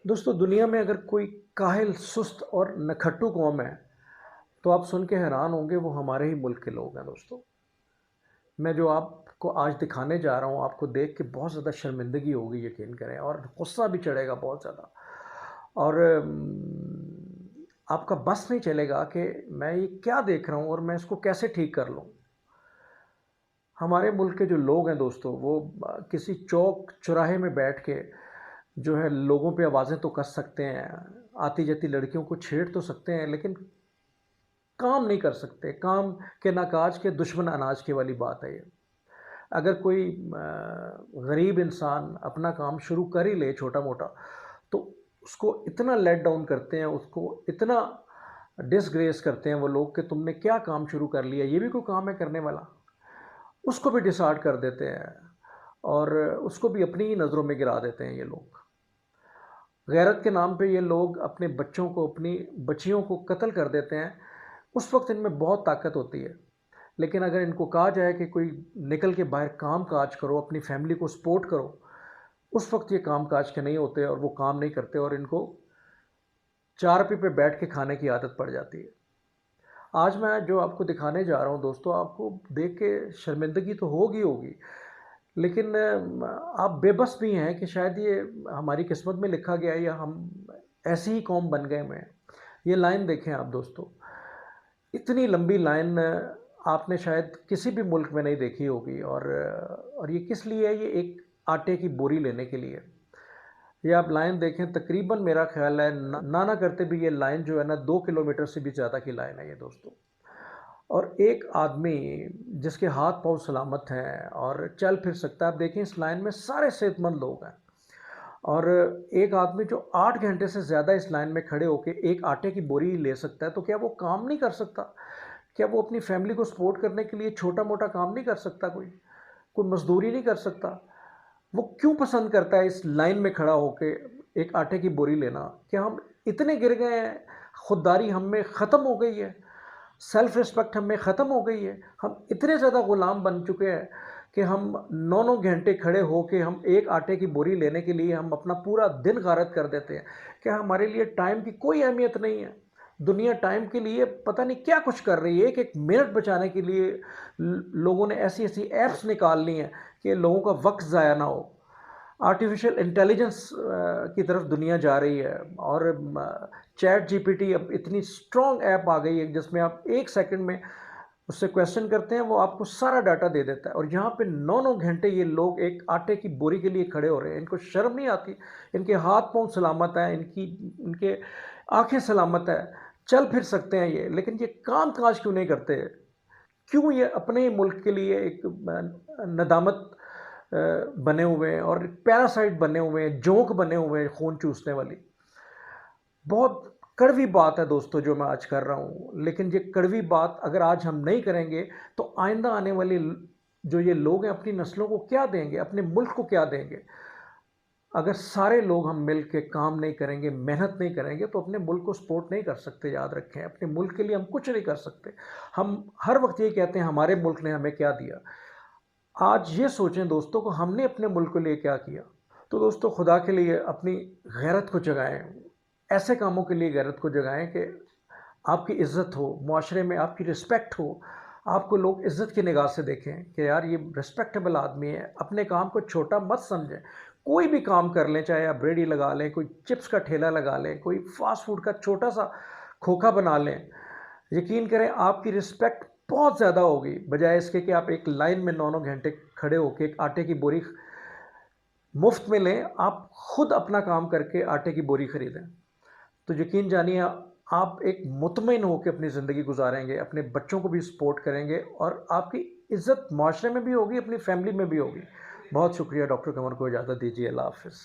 दोस्तों, दुनिया में अगर कोई काहिल, सुस्त और नखट्टू कौम है, तो आप सुन के हैरान होंगे, वो हमारे ही मुल्क के लोग हैं दोस्तों। मैं जो आपको आज दिखाने जा रहा हूँ, आपको देख के बहुत ज़्यादा शर्मिंदगी होगी, यकीन करें, और गुस्सा भी चढ़ेगा बहुत ज़्यादा। और आपका बस नहीं चलेगा कि मैं ये क्या देख रहा हूँ और मैं इसको कैसे ठीक कर लूँ। हमारे मुल्क के जो लोग हैं दोस्तों, वो किसी चौक चौराहे में बैठ के जो है लोगों पे आवाज़ें तो कस सकते हैं, आती जाती लड़कियों को छेड़ तो सकते हैं, लेकिन काम नहीं कर सकते। काम के नाकाज के दुश्मन अनाज के वाली बात है ये। अगर कोई गरीब इंसान अपना काम शुरू कर ही ले छोटा मोटा, तो उसको इतना लेट डाउन करते हैं, उसको इतना डिसग्रेस करते हैं वो लोग कि तुमने क्या काम शुरू कर लिया, ये भी कोई काम है करने वाला। उसको भी डिसहार्ट कर देते हैं और उसको भी अपनी ही नज़रों में गिरा देते हैं ये लोग। गैरत के नाम पे ये लोग अपने बच्चों को, अपनी बच्चियों को कत्ल कर देते हैं। उस वक्त इनमें बहुत ताकत होती है, लेकिन अगर इनको कहा जाए कि कोई निकल के बाहर काम काज करो, अपनी फैमिली को सपोर्ट करो, उस वक्त ये काम काज के नहीं होते और वो काम नहीं करते और इनको चारपी पे बैठ के खाने की आदत पड़ जाती है। आज मैं जो आपको दिखाने जा रहा हूँ दोस्तों, आपको देख के शर्मिंदगी तो होगी होगी, लेकिन आप बेबस भी हैं कि शायद ये हमारी किस्मत में लिखा गया है या हम ऐसी ही कौम बन गए हैं। ये लाइन देखें आप दोस्तों, इतनी लंबी लाइन आपने शायद किसी भी मुल्क में नहीं देखी होगी। और ये किस लिए है? ये एक आटे की बोरी लेने के लिए। ये आप लाइन देखें, तकरीबन मेरा ख्याल है ना करते भी ये लाइन जो है ना 2 किलोमीटर से भी ज़्यादा की लाइन है ये दोस्तों। और एक आदमी जिसके हाथ पांव सलामत हैं और चल फिर सकता है, आप देखें इस लाइन में सारे सेहतमंद लोग हैं। और एक आदमी जो 8 घंटे से ज़्यादा इस लाइन में खड़े होकर एक आटे की बोरी ले सकता है, तो क्या वो काम नहीं कर सकता? क्या वो अपनी फैमिली को सपोर्ट करने के लिए छोटा मोटा काम नहीं कर सकता? कोई कोई मजदूरी नहीं कर सकता? वो क्यों पसंद करता है इस लाइन में खड़ा होके एक आटे की बोरी लेना? क्या हम इतने गिर गए हैं, खुददारी हम में ख़त्म हो गई है, सेल्फ रिस्पेक्ट हम में ख़त्म हो गई है, हम इतने ज़्यादा ग़ुलाम बन चुके हैं कि हम 9-9 घंटे खड़े होके हम एक आटे की बोरी लेने के लिए हम अपना पूरा दिन गारत कर देते हैं। क्या हमारे लिए टाइम की कोई अहमियत नहीं है? दुनिया टाइम के लिए पता नहीं क्या कुछ कर रही है। एक एक मिनट बचाने के लिए लोगों ने ऐसी ऐसी ऐप्स निकाल ली हैं कि लोगों का वक्त ज़ाया ना हो। आर्टिफिशियल इंटेलिजेंस की तरफ दुनिया जा रही है। और चैट जीपीटी अब इतनी स्ट्रॉन्ग ऐप आ गई है जिसमें आप 1 सेकंड में उससे क्वेश्चन करते हैं, वो आपको सारा डाटा दे देता है। और यहाँ पे 9-9 घंटे ये लोग एक आटे की बोरी के लिए खड़े हो रहे हैं। इनको शर्म नहीं आती? इनके हाथ पांव सलामत हैं, इनके आंखें सलामत है, चल फिर सकते हैं ये, लेकिन ये काम काज क्यों नहीं करते? क्यों ये अपने ही मुल्क के लिए एक नदामत बने हुए हैं और पैरासाइट बने हुए हैं, जोंक बने हुए हैं खून चूसने वाली। बहुत कड़वी बात है दोस्तों जो मैं आज कर रहा हूँ, लेकिन ये कड़वी बात अगर आज हम नहीं करेंगे तो आइंदा आने वाले जो ये लोग हैं अपनी नस्लों को क्या देंगे, अपने मुल्क को क्या देंगे? अगर सारे लोग हम मिल के काम नहीं करेंगे, मेहनत नहीं करेंगे, तो अपने मुल्क को सपोर्ट नहीं कर सकते। याद रखें, अपने मुल्क के लिए हम कुछ नहीं कर सकते। हम हर वक्त ये कहते हैं हमारे मुल्क ने हमें क्या दिया। आज ये सोचें दोस्तों को हमने अपने मुल्क के लिए क्या किया। तो दोस्तों, खुदा के लिए अपनी गैरत को जगाएं, ऐसे कामों के लिए गैरत को जगाएं कि आपकी इज्जत हो, मुआशरे में आपकी रिस्पेक्ट हो, आपको लोग इज्जत की निगाह से देखें कि यार ये रिस्पेक्टेबल आदमी है। अपने काम को छोटा मत समझें। कोई भी काम कर लें, चाहे आप रेडी लगा लें, कोई चिप्स का ठेला लगा लें, कोई फास्ट फूड का छोटा सा खोखा बना लें, यकीन करें आपकी रिस्पेक्ट बहुत ज़्यादा होगी, बजाय इसके कि आप एक लाइन में 9-9 घंटे खड़े होकर एक आटे की बोरी मुफ्त में लें। आप खुद अपना काम करके आटे की बोरी खरीदें, तो यकीन जानिए आप एक मुतमईन होकर अपनी ज़िंदगी गुजारेंगे, अपने बच्चों को भी सपोर्ट करेंगे और आपकी इज़्ज़त माशरे में भी होगी, अपनी फैमिली में भी होगी। बहुत शुक्रिया डॉक्टर कमर को इजाज़त दीजिए। अल्लाह हाफ़िज़।